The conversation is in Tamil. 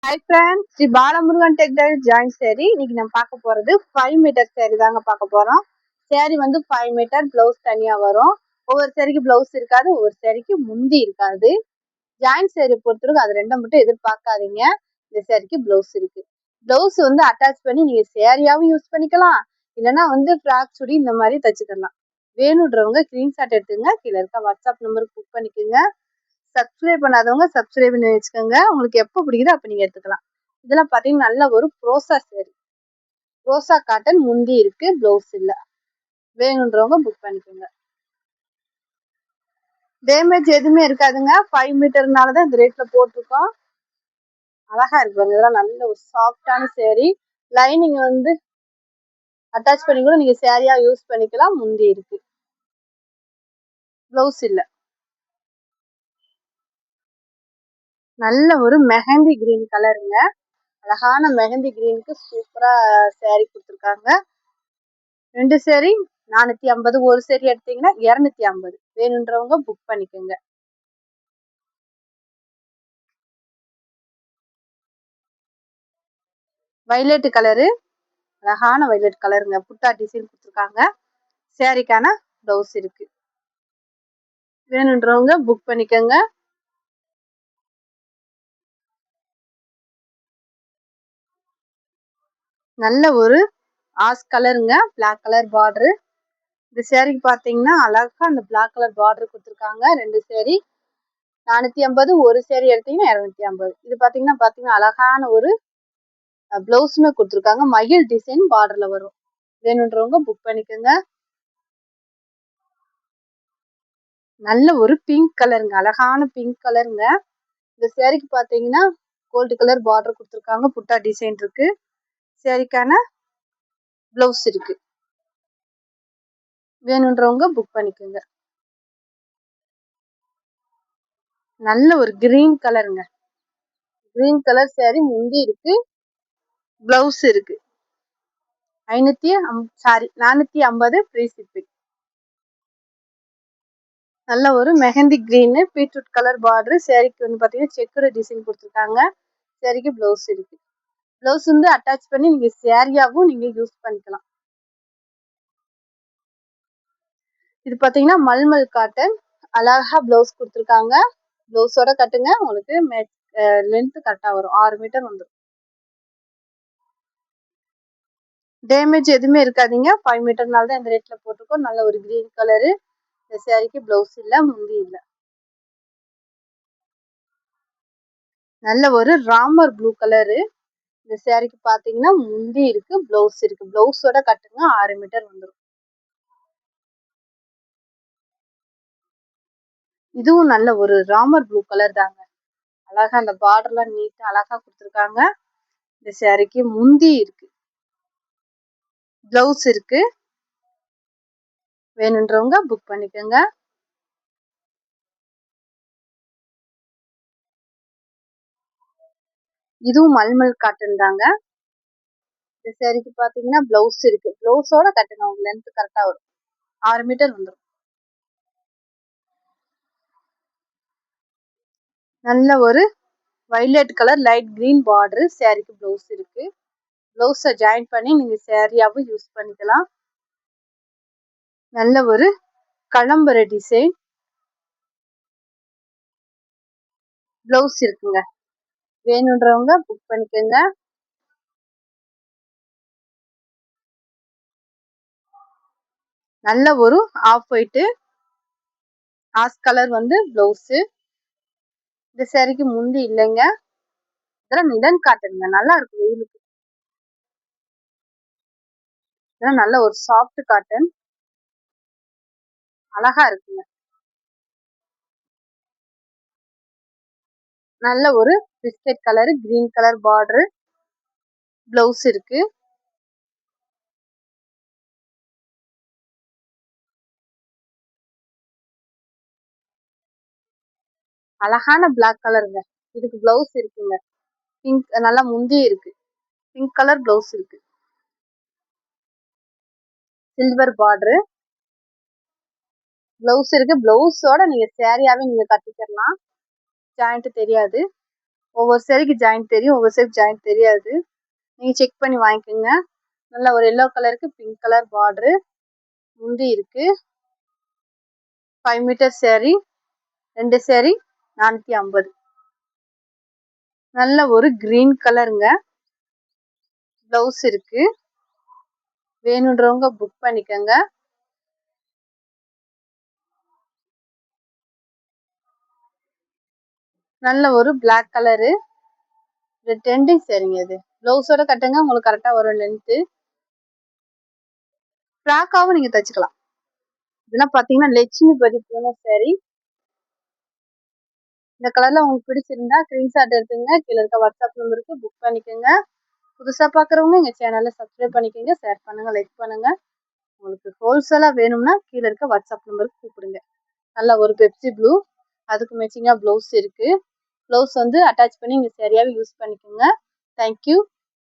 Hi friends, Sri Balamurugan textile ஜாயின் சேரி. இன்னைக்கு நம்ம பார்க்க போறது 5 மீட்டர் சேரி தாங்க பார்க்க போறோம். சேரி வந்து 5 மீட்டர், பிளவுஸ் தனியா வரும். ஒவ்வொரு சேரிக்கு பிளவுஸ் இருக்காது, ஒவ்வொரு சேரிக்கு முந்தி இருக்காது. ஜாயின் சேரி பொறுத்தவரைக்கும் அது ரெண்டும் மட்டும் எதிர்பார்க்காதீங்க. இந்த சேரிக்கு பிளவுஸ் இருக்கு. பிளவுஸ் வந்து அட்டாச் பண்ணி நீங்க சேரியாவும் யூஸ் பண்ணிக்கலாம், இல்லைன்னா வந்து ஃப்ராக் சுடி இந்த மாதிரி தச்சுக்கலாம். வேணுன்றவங்க ஸ்கிரீன்ஷாட் எடுத்துங்க, கீழே இருக்க வாட்ஸ்அப் நம்பருக்கு புக் பண்ணிக்கோங்க. சப்ஸ்கிரைப் பண்ணாதவங்க சப்ஸ்கிரைப் பண்ணி வச்சுக்கோங்க. உங்களுக்கு எப்போ பிடிக்குதோ அப்போ நீங்கள் எடுத்துக்கலாம். இதெல்லாம் பார்த்தீங்கன்னா நல்ல ஒரு ப்ரோசா சேரி, ரோசா காட்டன் முந்தி இருக்கு, ப்ளவுஸ் இல்லை. வேணுன்றவங்க புக் பண்ணிக்கோங்க. டேமேஜ் எதுவுமே இருக்காதுங்க. 5 மீட்டர்னால தான் இந்த ரேட்ல போட்டிருக்கோம். அழகா இருப்பாங்க. இதெல்லாம் நல்ல ஒரு சாஃப்டான சேரி. லைனிங் வந்து அட்டாச் பண்ணி கூட நீங்க சேரியா யூஸ் பண்ணிக்கலாம். முந்தி இருக்கு, ப்ளவுஸ் இல்லை. நல்ல ஒரு மெஹந்தி கிரீன் கலருங்க. அழகான மெஹந்தி கிரீனுக்கு சூப்பரா சேரீ கொடுத்துருக்காங்க. 2 சேரி 450, ஒரு சேரி எடுத்தீங்கன்னா 250. வேணுன்றவங்க புக் பண்ணிக்கோங்க. வைலட் கலரு, அழகான வைலட் கலருங்க. புட்டா டிசைன் கொடுத்துருக்காங்க. சேரீக்கான பிளவுஸ் இருக்கு. வேணுன்றவங்க புக் பண்ணிக்கோங்க. நல்ல ஒரு ஆஸ் கலருங்க, பிளாக் கலர் பார்டரு. இந்த சேரீக்கு பார்த்தீங்கன்னா அழகா அந்த பிளாக் கலர் பார்டர் கொடுத்துருக்காங்க. 2 சேரி 450, ஒரு சேரி எடுத்தீங்கன்னா 250. இது பார்த்தீங்கன்னா அழகான ஒரு பிளவுஸ்மே கொடுத்துருக்காங்க. மயில் டிசைன் பார்டர்ல வரும். வேணுன்றவங்க புக் பண்ணிக்கோங்க. நல்ல ஒரு பிங்க் கலருங்க, அழகான பிங்க் கலருங்க. இந்த சேரீக்கு பார்த்தீங்கன்னா கோல்டு கலர் பார்டர் கொடுத்துருக்காங்க. புட்டா டிசைன் இருக்கு. சேரீக்கான பிளவுஸ் இருக்கு. வேணுன்றவங்க புக் பண்ணிக்கோங்க. நல்ல ஒரு கிரீன் கலருங்க, கிரீன் கலர் சேரீ முந்தி இருக்கு, பிளவுஸ் இருக்கு. 450 ஃப்ரீ ஷிப்பிங். நல்ல ஒரு mehndi green, beetroot colour border. சேரீக்கு வந்து பார்த்தீங்கன்னா செக்குடு டிசைன் கொடுத்துருக்காங்க. சேரீக்கு பிளவுஸ் இருக்கு. பிளவுஸ் வந்து அட்டாச் பண்ணி நீங்க சேரியாவும் நீங்க யூஸ் பண்ணிக்கலாம். இது பார்த்தீங்கன்னா மல்மல் காட்டன், அழகா பிளவுஸ் கொடுத்துருக்காங்க. பிளவுஸோட கட்டுங்க, உங்களுக்கு லென்த் கரெக்டாக வரும். 6 மீட்டர் வந்துடும். டேமேஜ் எதுவுமே இருக்காதீங்க. 5 மீட்டர்னால தான் இந்த ரேட்ல போட்டிருக்கோம். நல்ல ஒரு கிரீன் கலரு. இந்த சேரீக்கு பிளவுஸ் இல்லை, முந்தி இல்லை. நல்ல ஒரு ராமர் ப்ளூ கலரு. இந்த சேரீக்கு பார்த்தீங்கன்னா முந்தி இருக்கு, பிளவுஸ் இருக்கு. பிளவுஸோட கட்டுங்க, 6 மீட்டர் வந்துடும். இதுவும் நல்ல ஒரு ராமர் ப்ளூ கலர் தாங்க. அழகா அந்த பார்டர்லாம் நீட்டா அழகா கொடுத்துருக்காங்க. இந்த சேரீக்கு முந்தி இருக்கு, பிளவுஸ் இருக்கு. வேணுன்றவங்க புக் பண்ணிக்கோங்க. இதுவும் மல்மல் காட்டன் தாங்க. இந்த சேரீக்கு பார்த்தீங்கன்னா பிளவுஸ் இருக்கு. பிளவுஸோட கட்டுங்க, உங்க லென்த் கரெக்டா வரும். 6 மீட்டர் வந்துடும். நல்ல ஒரு violet colour light green border. சேரீக்கு பிளவுஸ் இருக்கு. பிளவுஸை ஜாயின் பண்ணி நீங்க சேரியாவும் யூஸ் பண்ணிக்கலாம். நல்ல ஒரு கலம்பர டிசைன் பிளவுஸ் இருக்குங்க. வேணுன்றவங்க புக் பண்ணிக்கோங்க. நல்ல ஒரு ஆஃப் ஒயிட் ஆஸ் கலர் வந்து பிளவுஸ். இந்த சேரீக்கு முந்தி இல்லைங்க. இதெல்லாம் நிலன் காட்டனுங்க, நல்லா இருக்கும் வெயிலுக்கு. இதெல்லாம் நல்ல ஒரு சாஃப்ட் காட்டன், அழகா இருக்குங்க. நல்ல ஒரு biscuit colour, green colour border. Blouse இருக்கு. அழகான பிளாக் கலருங்க. இதுக்கு பிளவுஸ் இருக்குங்க. பிங்க் நல்லா முந்தி இருக்கு. பிங்க் கலர் பிளவுஸ் இருக்கு. Silver border. பிளவுஸ் இருக்கு. பிளவுஸோட நீங்க சேரியாவே நீங்க கட்டிக்கலாம், ஜாயிண்ட் தெரியாது. ஒவ்வொரு சேரீக்கு ஜாயிண்ட் தெரியும், ஒவ்வொரு சேரீக்கு ஜாயிண்ட் தெரியாது. நீங்க செக் பண்ணி வாங்கிக்கோங்க. நல்ல ஒரு எல்லோ கலருக்கு பிங்க் கலர் பார்டரு, முந்தி இருக்கு. 5 மீட்டர் சேரீ, 2 சேரீ 450. நல்ல ஒரு கிரீன் கலருங்க. பிளவுஸ் இருக்கு. வேணுன்றவங்க புக் பண்ணிக்கோங்க. நல்ல ஒரு பிளாக் கலரு, ட்ரெண்டிங் சேரீங்க இது. பிளவுஸோட கட்டுங்க, உங்களுக்கு கரெக்டா வரும் லென்த்து. ஃப்ராக்காவும் நீங்க தச்சுக்கலாம். இதெல்லாம் பாத்தீங்கன்னா லட்சுமி பதி போன சேரீ. இந்த கலர்ல உங்களுக்கு பிடிச்சிருந்தா ஸ்கிரீன்ஷாட் எடுத்துங்க. கீழே இருக்க வாட்ஸ்அப் நம்பருக்கு புக் பண்ணிக்கோங்க. புதுசா பாக்குறவங்க எங்க சேனலை சப்ஸ்கிரைப் பண்ணிக்கோங்க, ஷேர் பண்ணுங்க, லைக் பண்ணுங்க. உங்களுக்கு ஹோல்சேலா வேணும்னா கீழே இருக்க வாட்ஸ்அப் நம்பருக்கு கூப்பிடுங்க. நல்ல ஒரு பெப்சி ப்ளூ, அதுக்கு மேட்சிங்கா பிளவுஸ் இருக்கு. பிளவுஸ் வந்து அட்டாச் பண்ணி இங்க சரியாவே யூஸ் பண்ணிக்கோங்க. தேங்க்யூ.